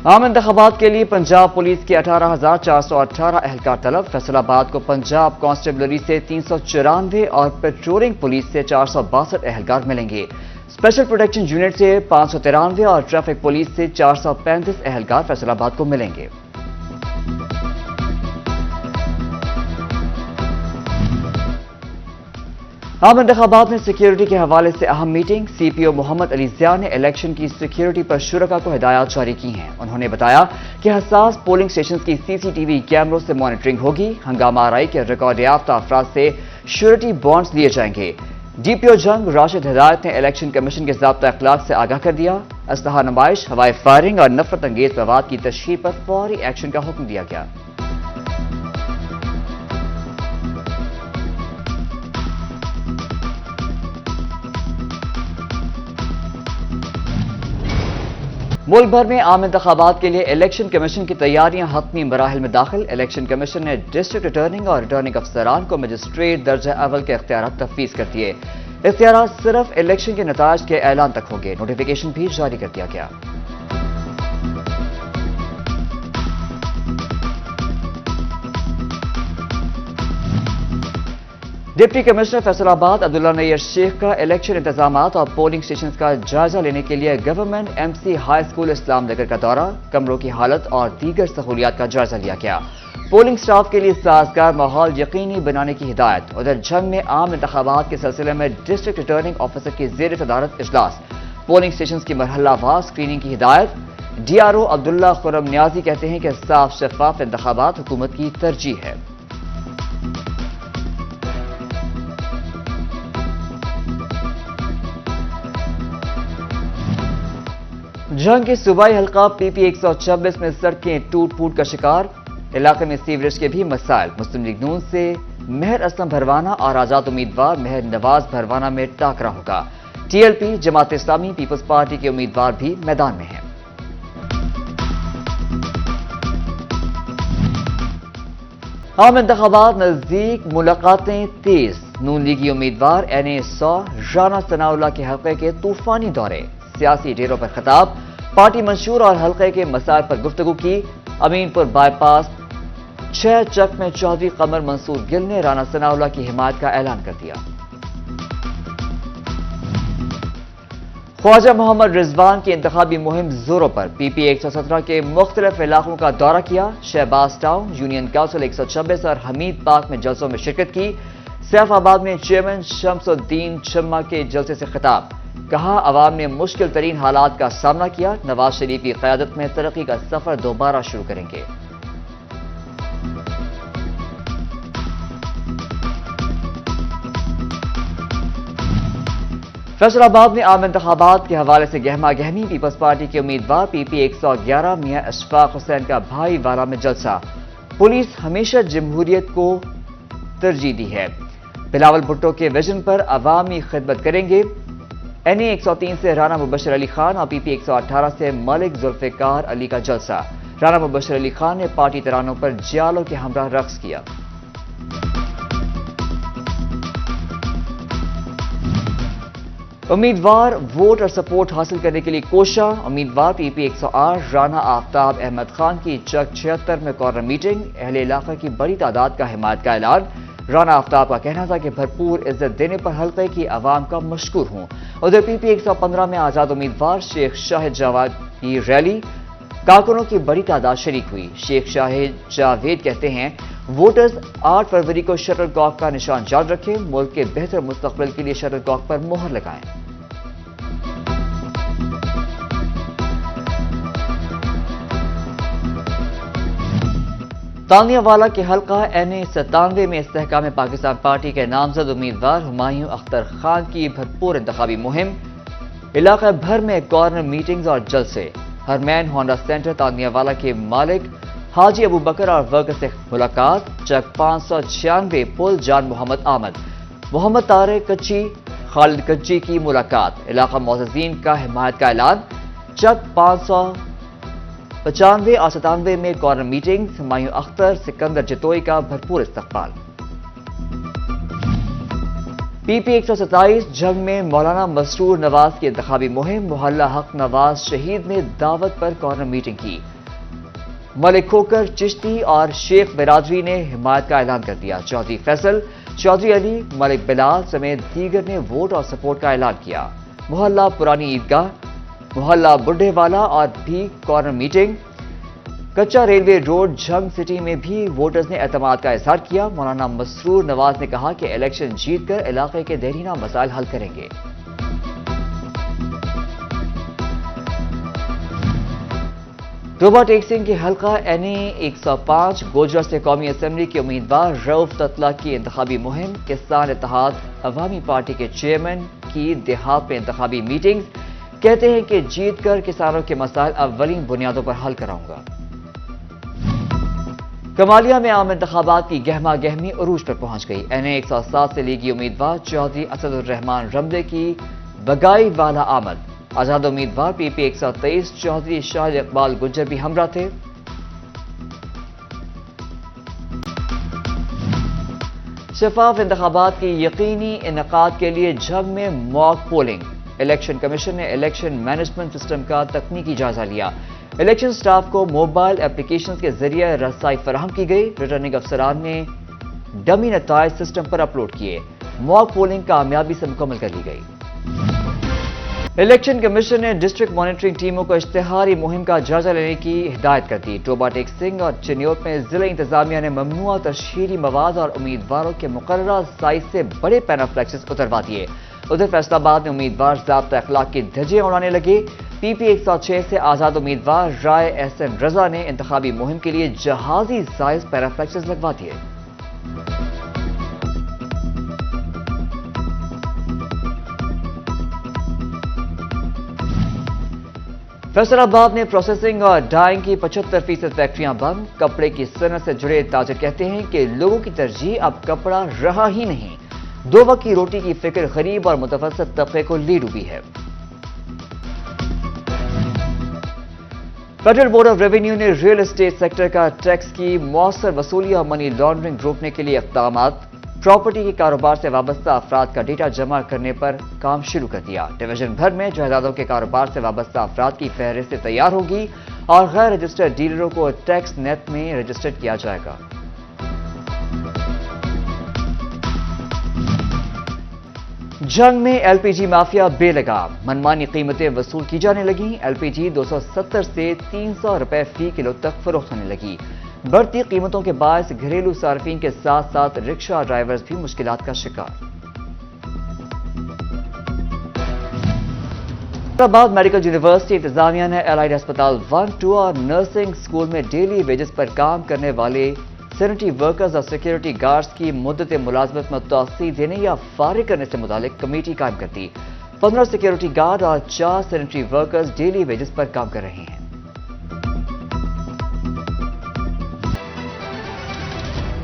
عام انتخابات کے لیے پنجاب پولیس کے 18,418 اہلکار طلب، فیصل آباد کو پنجاب کانسٹیبلری سے 394 اور پیٹرولنگ پولیس سے 462 اہلکار ملیں گے۔ اسپیشل پروٹیکشن یونٹ سے 593 اور ٹریفک پولیس سے 435 اہلکار فیصل آباد کو ملیں گے۔ عام انتخابات میں سیکیورٹی کے حوالے سے اہم میٹنگ، سی پی او محمد علی ضیاء نے الیکشن کی سیکیورٹی پر شرکاء کو ہدایات جاری کی ہیں۔ انہوں نے بتایا کہ حساس پولنگ اسٹیشنز کی سی سی ٹی وی کیمروں سے مانیٹرنگ ہوگی، ہنگامہ آرائی کے ریکارڈ یافتہ افراد سے شیورٹی بانڈز لیے جائیں گے۔ ڈی پی او جنگ راشد ہدایت نے الیکشن کمیشن کے ضابطہ اخلاق سے آگاہ کر دیا، اسلحہ نمائش، ہوائی فائرنگ اور نفرت انگیز مواد کی تشہیر پر فوری ایکشن کا حکم دیا گیا۔ ملک بھر میں عام انتخابات کے لیے الیکشن کمیشن کی تیاریاں حتمی مراحل میں داخل۔ الیکشن کمیشن نے ڈسٹرکٹ ریٹرننگ اور ریٹرننگ افسران کو مجسٹریٹ درجہ اول کے اختیارات تفویض کر دیے۔ اختیارات صرف الیکشن کے نتائج کے اعلان تک ہوں گے۔ نوٹیفیکیشن بھی جاری کر دیا گیا۔ ڈپٹی کمشنر فیصل آباد عبداللہ نیر شیخ کا الیکشن انتظامات اور پولنگ اسٹیشنز کا جائزہ لینے کے لیے government M C high school Islam Nagar کا دورہ، کمروں کی حالت اور دیگر سہولیات کا جائزہ لیا گیا۔ پولنگ سٹاف کے لیے سازگار ماحول یقینی بنانے کی ہدایت۔ ادھر جھنگ میں عام انتخابات کے سلسلے میں ڈسٹرکٹ ریٹرننگ آفیسر کی زیر صدارت اجلاس، پولنگ اسٹیشنز کی مرحلہ وار اسکریننگ کی ہدایت۔ ڈی آر او عبداللہ خرم نیازی کہتے ہیں کہ صاف شفاف انتخابات حکومت کی ترجیح ہے۔ جھنگ کے صوبائی حلقہ پی پی 126 میں سڑکیں ٹوٹ پھوٹ کا شکار، علاقے میں سیوریج کے بھی مسائل۔ مسلم لیگ نون سے مہر اسلم بھروانہ اور آزاد امیدوار مہر نواز بھروانہ میں ٹاکرا ہوگا۔ T L P, Jamaat Islami, Peoples party کے امیدوار بھی میدان میں ہیں۔ عام انتخابات نزدیک، ملاقاتیں تیز، نون لیگی امیدوار این اے 100 رانا ثناء اللہ کے حلقے کے طوفانی دورے، سیاسی ڈیروں پر خطاب، پارٹی منشور اور حلقے کے مسائل پر گفتگو کی۔ امین پور بائی پاس 6 چک میں چودھری قمر منصور گل نے رانا ثناء اللہ کی حمایت کا اعلان کر دیا۔ خواجہ محمد رضوان کی انتخابی مہم زوروں پر، پی پی 117 کے مختلف علاقوں کا دورہ کیا، شہباز ٹاؤن، یونین کونسل 126 اور حمید پارک میں جلسوں میں شرکت کی۔ سیف آباد میں چیئرمین شمس الدین چمہ کے جلسے سے خطاب، کہا عوام نے مشکل ترین حالات کا سامنا کیا، نواز شریف کی قیادت میں ترقی کا سفر دوبارہ شروع کریں گے۔ فیصل آباد میں عام انتخابات کے حوالے سے گہما گہمی، پیپلز پارٹی کے امیدوار پی پی 111 میاں اشفاق حسین کا بھائی والا میں جلسہ، پولیس ہمیشہ جمہوریت کو ترجیح دی ہے، بلاول بھٹو کے ویژن پر عوامی خدمت کریں گے۔ این اے 103 سے رانا مبشر علی خان اور پی پی 118 سے ملک ذوالفقار علی کا جلسہ، رانا مبشر علی خان نے پارٹی ترانوں پر جیالوں کے ہمراہ رقص کیا۔ امیدوار ووٹ اور سپورٹ حاصل کرنے کے لیے کوشاں، امیدوار پی پی 108 رانا آفتاب احمد خان کی چک 76 میں کارنر میٹنگ، اہل علاقہ کی بڑی تعداد کا حمایت کا اعلان۔ رانا آفتاب کا کہنا تھا کہ بھرپور عزت دینے پر حلقے کی عوام کا مشکور ہوں۔ ادھر پی پی 115 میں آزاد امیدوار شیخ شاہد جاوید کی ریلی، کارکنوں کی بڑی تعداد شریک ہوئی۔ شیخ شاہد جاوید کہتے ہیں ووٹرز 8 فروری کو شٹل کاک کا نشان یاد رکھیں، ملک کے بہتر مستقبل کے لیے شٹل کاک پر مہر لگائیں۔ تانیہ والا کے حلقہ این اے 97 میں استحکام پاکستان پارٹی کے نامزد امیدوار ہمایوں اختر خان کی بھرپور انتخابی مہم، علاقہ بھر میں کارنر میٹنگز اور جلسے۔ ہرمین ہونڈا سینٹر تانیہ والا کے مالک حاجی ابو بکر اور ورکر سے ملاقات، چک 596 پل جان محمد آمد، محمد طارق کچی، خالد کچی کی ملاقات، علاقہ معززین کا حمایت کا اعلان، چک 595 اور 97 میں کارنر میٹنگز، ہمایوں اختر سکندر جتوئی کا بھرپور استقبال۔ PP 127 جنگ میں مولانا مسرور نواز کی انتخابی مہم، محلہ حق نواز شہید نے دعوت پر کارنر میٹنگ کی۔ ملک کھوکر چشتی اور شیخ برادری نے حمایت کا اعلان کر دیا۔ چودھری فیصل، چودھری علی، ملک بلال سمیت دیگر نے ووٹ اور سپورٹ کا اعلان کیا۔ محلہ پرانی عیدگاہ، محلہ بڈھے والا اور بھی کارنر میٹنگ۔ کچا ریلوے روڈ جھنگ سٹی میں بھی ووٹرز نے اعتماد کا اظہار کیا۔ مولانا مسرور نواز نے کہا کہ الیکشن جیت کر علاقے کے دیرینہ مسائل حل کریں گے۔ ٹوبہ ٹیک سنگھ کے حلقہ NA 105 گوجرا سے قومی اسمبلی کے امیدوار رؤف تتلہ کی انتخابی مہم، کسان اتحاد عوامی پارٹی کے چیئرمین کی دیہات میں انتخابی میٹنگز، کہتے ہیں کہ جیت کر کسانوں کے مسائل اولین بنیادوں پر حل کراؤں گا۔ کمالیہ میں عام انتخابات کی گہما گہمی عروج پر پہنچ گئی۔ NA 107 سے لیگی امیدوار چودھری اسد الرحمان رملے کی بگائی والا آمد۔ آزاد امیدوار PP 123 چودھری شاہد اقبال گجر بھی ہمراہ تھے۔ شفاف انتخابات کی یقینی انعقاد کے لیے جھنگ میں موک پولنگ۔ الیکشن کمیشن نے الیکشن مینجمنٹ سسٹم کا تکنیکی جائزہ لیا۔ الیکشن سٹاف کو موبائل اپلیکیشنز کے ذریعے رسائی فراہم کی گئی۔ ریٹرننگ افسران نے ڈمی نتائج سسٹم پر اپلوڈ کیے۔ موک پولنگ کامیابی سے مکمل کر لی گئی۔ الیکشن کمیشن نے ڈسٹرکٹ مانیٹرنگ ٹیموں کو اشتہاری مہم کا جائزہ لینے کی ہدایت کر دی۔ ٹوبہ ٹیک سنگھ اور چنیوٹ میں ضلع انتظامیہ نے ممنوعہ تشہیری مواد اور امیدواروں کے مقررہ سائز سے بڑے پینافلیکسز اتروا دیے۔ ادھر فیصل آباد میں امیدوار ضابطہ اخلاق کی دھجیاں اڑانے لگے۔ PP 106 سے آزاد امیدوار رائے احسن رضا نے انتخابی مہم کے لیے جہازی سائز پینافلیکسز لگوا دیے۔ فیصل آباد میں پروسیسنگ اور ڈائنگ کی 75% فیکٹریاں بند۔ کپڑے کی صنعت سے جڑے تاجر کہتے ہیں کہ لوگوں کی ترجیح اب کپڑا رہا ہی نہیں۔ دو وقت کی روٹی کی فکر غریب اور متوسط طبقے کو لی ڈوبی ہے۔ فیڈرل بورڈ آف ریونیو نے ریئل اسٹیٹ سیکٹر کا ٹیکس کی مؤثر وصولی اور منی لانڈرنگ روکنے کے لیے اقدامات۔ پراپرٹی کے کاروبار سے وابستہ افراد کا ڈیٹا جمع کرنے پر کام شروع کر دیا۔ ڈویژن بھر میں جائیدادوں کے کاروبار سے وابستہ افراد کی فہرست تیار ہوگی اور غیر رجسٹرڈ ڈیلروں کو ٹیکس نیٹ میں رجسٹرڈ کیا جائے گا۔ جنگ میں LPG مافیا بے لگام، منمانی قیمتیں وصول کی جانے لگیں۔ LPG 270 سے 300 روپے فی کلو تک فروخت ہونے لگی۔ بڑھتی قیمتوں کے باعث گھریلو صارفین کے ساتھ ساتھ رکشہ ڈرائیورز بھی مشکلات کا شکار۔ حیدرآباد میڈیکل یونیورسٹی انتظامیہ نے الائڈ ہسپتال 1، 2 اور نرسنگ سکول میں ڈیلی ویجز پر کام کرنے والے سینیٹری ورکرز اور سیکیورٹی گارڈز کی مدت ملازمت میں توسیع دینے یا فارغ کرنے سے متعلق کمیٹی قائم کر دی۔ 15 سیکیورٹی گارڈ اور 4 سینیٹری ورکرز ڈیلی ویجز پر کام کر رہے ہیں۔